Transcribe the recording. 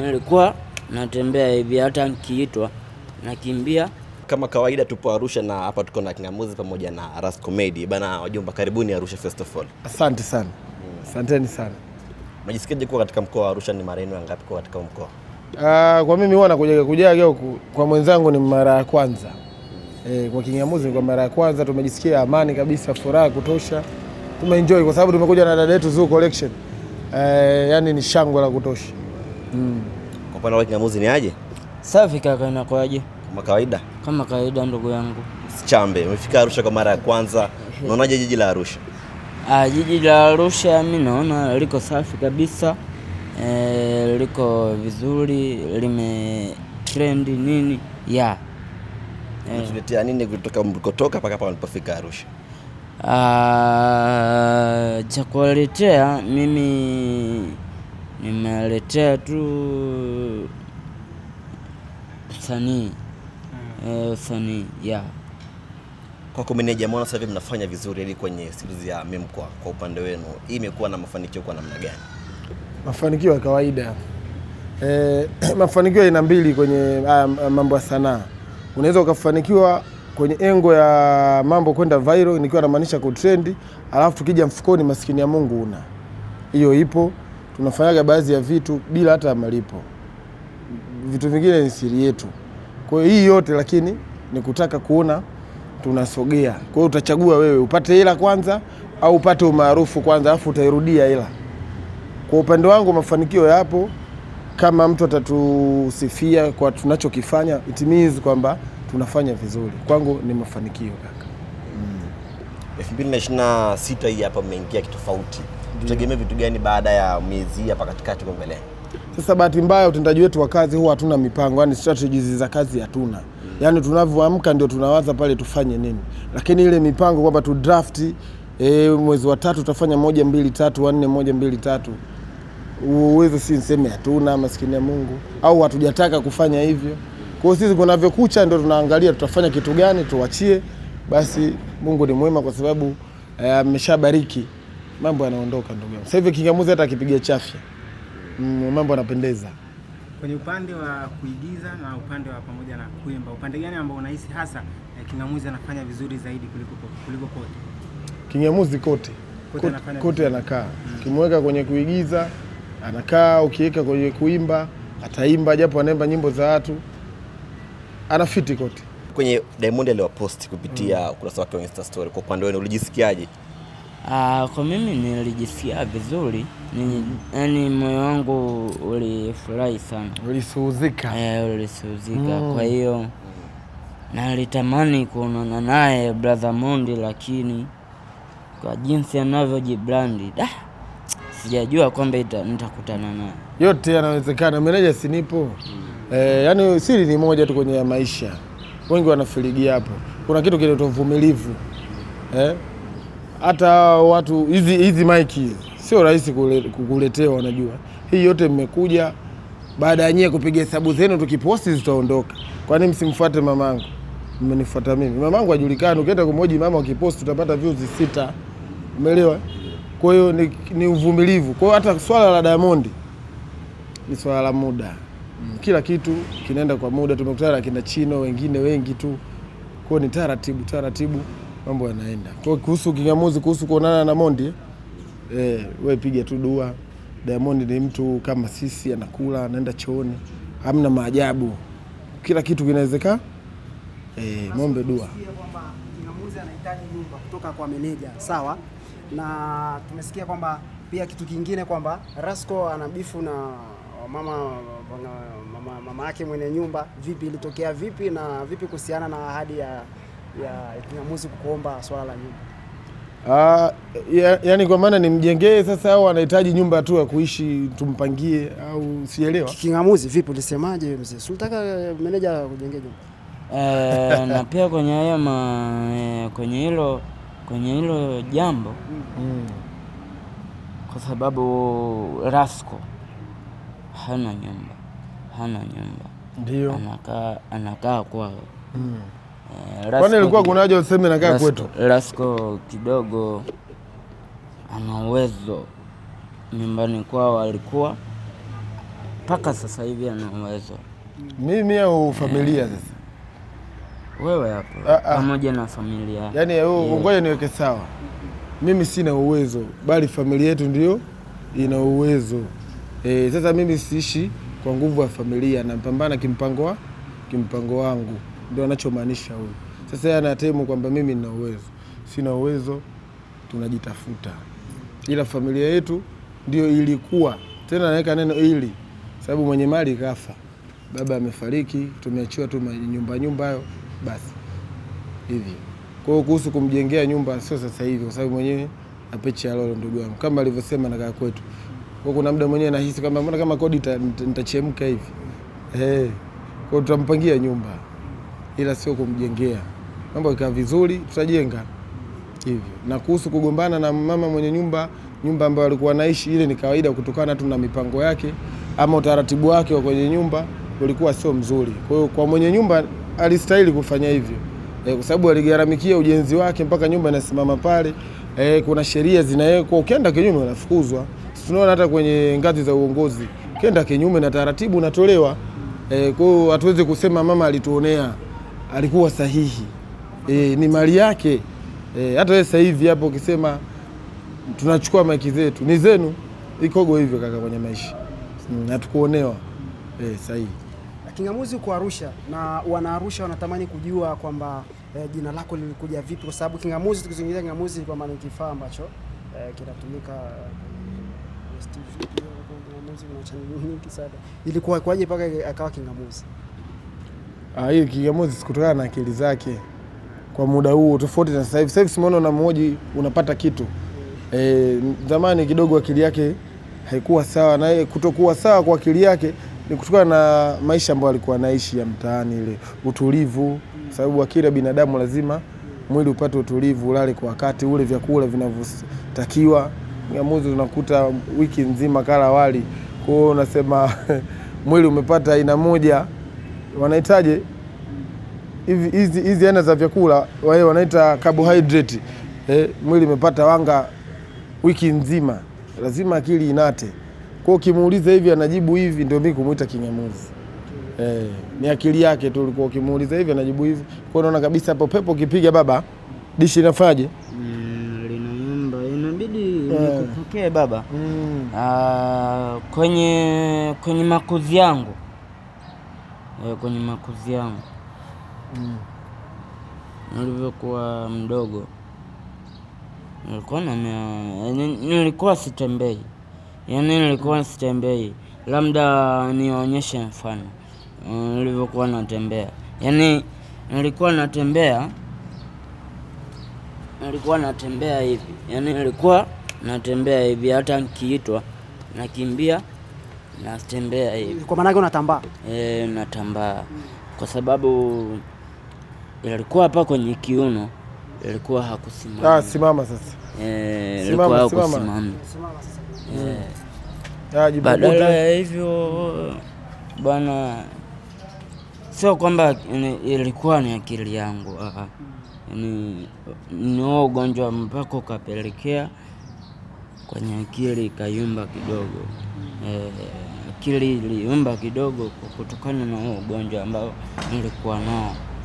Nilikuwa natembea hivi, hata nikiitwa nakimbia. Kama kawaida tupo Arusha na hapa tuko na Kingamuzi pamoja na Rasco Medi. Bana wajomba, karibuni Arusha Festival. Asante sana. Asanteni sana. Unajisikiaje kuwa katika mkoa wa Arusha? Ni mara yenu ngapi kwa katika mkoa? Kwa mimi huwa nakuja huku kwa mwenzangu ni mara ya kwanza. Kwa Kingamuzi kwa mara ya kwanza, tumejisikia amani kabisa, furaha kutosha. Tumeenjoy kwa sababu tumekuja na dada yetu Zoo Collection. Yani ni shangwe la kutosha. Kwa upande wa Kingamuzi ni aje? Safi kaka, inakuaje? Kama kawaida. Kama kawaida ndugu yangu. Sichambe, umefika Arusha kwa mara ya kwanza. Unaonaje jiji la Arusha? Jiji la Arusha mimi naona liko safi kabisa. Liko vizuri, lime trend nini? Tuletea nini kutoka mlikotoka mpaka hapa ulipofika Arusha? Cha kuletea mimi nimeletea tu usanii. Usanii. Kwa meneja, mbona sasa hivi mnafanya vizuri ili kwenye series ya Mimkwa, kwa upande wenu hii imekuwa na mafanikio kwa namna gani? Mafanikio ya kawaida. Mafanikio aina mbili kwenye mambo ya sanaa. Unaweza ukafanikiwa kwenye engo ya mambo kwenda viral, nikiwa namaanisha ku trend, alafu tukija mfukoni maskini ya Mungu una. Hiyo ipo. Tunafanyaga baadhi ya vitu bila hata malipo. Vitu vingine ni siri yetu. Kwa hiyo hii yote lakini ni kutaka kuona tunasogea. Kwa hiyo utachagua wewe upate hela kwanza au upate umaarufu kwanza, alafu utairudia hela. Kwa upande wangu mafanikio yapo. Kama mtu atatusifia kwa tunachokifanya, it means kwamba tunafanya vizuri. Kwangu ni mafanikio kaka. 2026 hii hapa mmeingia kitofauti. Tutegemea vitu gani baada ya miezi hapa katikati kwa mbele? Sasa bahati mbaya utendaji wetu wa kazi huwa hatuna mipango, yani strategies za kazi hatuna. Yani tunavyoamka ndio tunawaza pale tufanye nini. Lakini ile mipango kwamba tu draft mwezi wa 3 tutafanya 1 2 3 4 1 2 3. Uwezo si niseme hatuna, maskini ya Mungu, au hatujataka kufanya hivyo. Kwa hiyo sisi kunavyokucha ndio tunaangalia tutafanya kitu gani tuachie. Basi Mungu ni mwema kwa sababu ameshabariki. Mambo yanaondoka ndugu yangu. Sasa hivi Kingamuzi hata akipiga chafya mambo yanapendeza. Kwenye upande wa kuigiza na upande wa pamoja na kuimba, upande gani ambao unahisi hasa Kingamuzi anafanya vizuri zaidi kuliko kote? Kingamuzi kote anakaa. Ukimweka kwenye kuigiza anakaa, ukiweka kwenye kuimba ataimba, japo anaimba nyimbo za watu. Anafiti kote. Kwenye Diamond aliwapost kupitia ukurasa wake wa Insta story, kwa upande wenu ulijisikiaje? Kwa mimi nilijisikia vizuri. Yaani moyo wangu ulifurahi sana. Ulisuhuzika. Ulisuhuzika. Kwa hiyo nalitamani kuonana naye brother Mondi, lakini kwa jinsi anavyojibrandi sijajua kwamba nitakutana naye. Yote yanawezekana, meneja sinipo. Yaani siri ni moja tu kwenye maisha. Wengi wanafiligia hapo. Kuna kitu kinaitwa uvumilivu. Hata watu hizi maiki sio rahisi kukuletewa, unajua. Hii yote mmekuja baada ya nyie kupiga hesabu zenu, tukiposti zitaondoka. Kwa nini msimfuate mamangu? Mmenifuata mimi. Mamangu hajulikani, ukienda kumhoji mama ukiposti utapata views 6. Umeelewa? Kwa hiyo ni uvumilivu. Kwa hiyo hata swala la Diamond ni swala la muda. Kila kitu kinaenda kwa muda. Tumekutana na kina Chino, wengine wengi tu. Kwa hiyo ni taratibu mambo yanaenda. Kwa hiyo kuhusu Kingamuzi, kuhusu kuonana na Mondi, wewe piga tu dua. Diamond ni mtu kama sisi, anakula, anaenda chooni. Hamna maajabu. Kila kitu kinawezekana. Muombe dua. Kingamuzi anahitaji nyumba kutoka kwa meneja, sawa? Na tumesikia kwamba pia kitu kingine kwamba Rasco ana bifu na mama yake mwenye nyumba. Vipi ilitokea vipi na vipi kuhusiana na ahadi ya Kingamuzi kukuomba swala la nyumba? Yani kwa maana nimjengee sasa au anahitaji nyumba tu ya kuishi tumpangie au sielewa. Kingamuzi vipi, ulisemaje mzee? Sulitaka meneja kujengea nyumba? Na pia kwenye hilo jambo kwa sababu Rasco hana nyumba. Ndio. Anakaa kwao. Kwani ilikuwa kuna haja useme nakaa kwetu? Rasco kidogo ana uwezo. Nyumbani kwao alikuwa mpaka sasa hivi ana uwezo. Mimi au familia sasa? Wewe hapo pamoja na familia. Yaani ngoja niweke sawa. Mimi sina uwezo, bali familia yetu ndio ina uwezo. Sasa mimi siishi kwa nguvu ya familia, na mpambana kimpango wangu. Ndio anachomaanisha huyu. Sasa yeye anatemu kwamba mimi nina uwezo. Sina uwezo, tunajitafuta. Ila familia yetu ndio ilikuwa. Tena naweka neno ili, sababu mwenye mali kafa. Baba amefariki, tumeachiwa tu nyumba hayo basi. Hivi. Kwa hiyo kuhusu kumjengea nyumba sio sasa hivi, kwa sababu mwenyewe apeche ya lolo ndugu yangu. Kama alivyosema na kaka kwetu. Kwa kuna muda mwenyewe nahisi kama mbona kama kodi nitachemka hivi. Kwa tutampangia nyumba. Ila sio kumjengea. Mambo ikaa vizuri tutajenga. Hivyo. Na kuhusu kugombana na mama mwenye nyumba ambayo alikuwa anaishi, ile ni kawaida kutokana tu na mipango yake ama utaratibu wake wa kwenye nyumba ulikuwa sio mzuri. Kwa hiyo kwa mwenye nyumba alistahili kufanya hivyo. Kwa sababu aligharamikia ujenzi wake mpaka nyumba inasimama pale. Kuna sheria zinawekwa, ukienda kinyume unafukuzwa. Tunaona hata kwenye ngazi za uongozi, ukienda kinyume na taratibu unatolewa. Kwa hiyo hatuwezi kusema mama alituonea, alikuwa sahihi. Ni mali yake. Hata wewe sasa hivi hapo ukisema tunachukua maiki zetu, ni zenu, ikogo hivyo kaka kwenye maisha. Hatukuonewa. Sahihi. Kingamuzi uko Arusha na wana Arusha wanatamani kujua kwamba jina lako lilikuja vipi, kwa sababu kingamuzi, tukizungumzia kingamuzi kwa maana kifaa ambacho kinatumika kingamuzi kuna channel nyingi sana. Ilikuwa kwaje mpaka akawa kingamuzi? Hii kingamuzi sikutokana na akili zake kwa muda huo tofauti na sasa hivi. Sasa hivi simuona na mmoja unapata kitu. Zamani kidogo akili yake haikuwa sawa, na kutokuwa sawa kwa akili yake ni kutokana na maisha ambayo alikuwa anaishi ya mtaani, ile utulivu. Sababu akili ya binadamu lazima mwili upate utulivu, ulale kwa wakati, ule vyakula vinavyotakiwa. Kingamuzi unakuta wiki nzima kala wali. Kwa hiyo unasema mwili umepata aina moja, wanahitaji hizi aina za vyakula wao wanaita carbohydrate. Mwili umepata wanga wiki nzima, lazima akili inate. Kwa hiyo ukimuuliza hivi anajibu hivi, ndio mimi kumuita kingamuzi. Ni akili yake tu, ulikuwa ukimuuliza hivi anajibu hivi. Kwa hiyo unaona kabisa hapo pepo ukipiga baba dishi inafaje? Linayumba, inabidi nikupokee baba. Kwenye makuzi yangu. Kwenye makuzi yangu. Nilivyokuwa mdogo nilikuwa sitembei. Yaani nilikuwa sitembei. Labda nionyeshe mfano. Nilivyokuwa natembea. Yaani nilikuwa natembea hivi. Yaani nilikuwa natembea hivi, hata nikiitwa nakimbia natembea hivi. Kwa maana yake unatambaa? Natambaa. Kwa sababu ilikuwa hapa kwenye kiuno, ilikuwa hakusimama. Simama sasa. Ilikuwa hakusimama. Badala ya hivyo bwana, sio kwamba ilikuwa ni akili yangu. Ni ugonjwa mpaka ukapelekea kwenye akili ikayumba kidogo. Akili iliumba kidogo kutokana na ugonjwa ambao nilikuwa nao.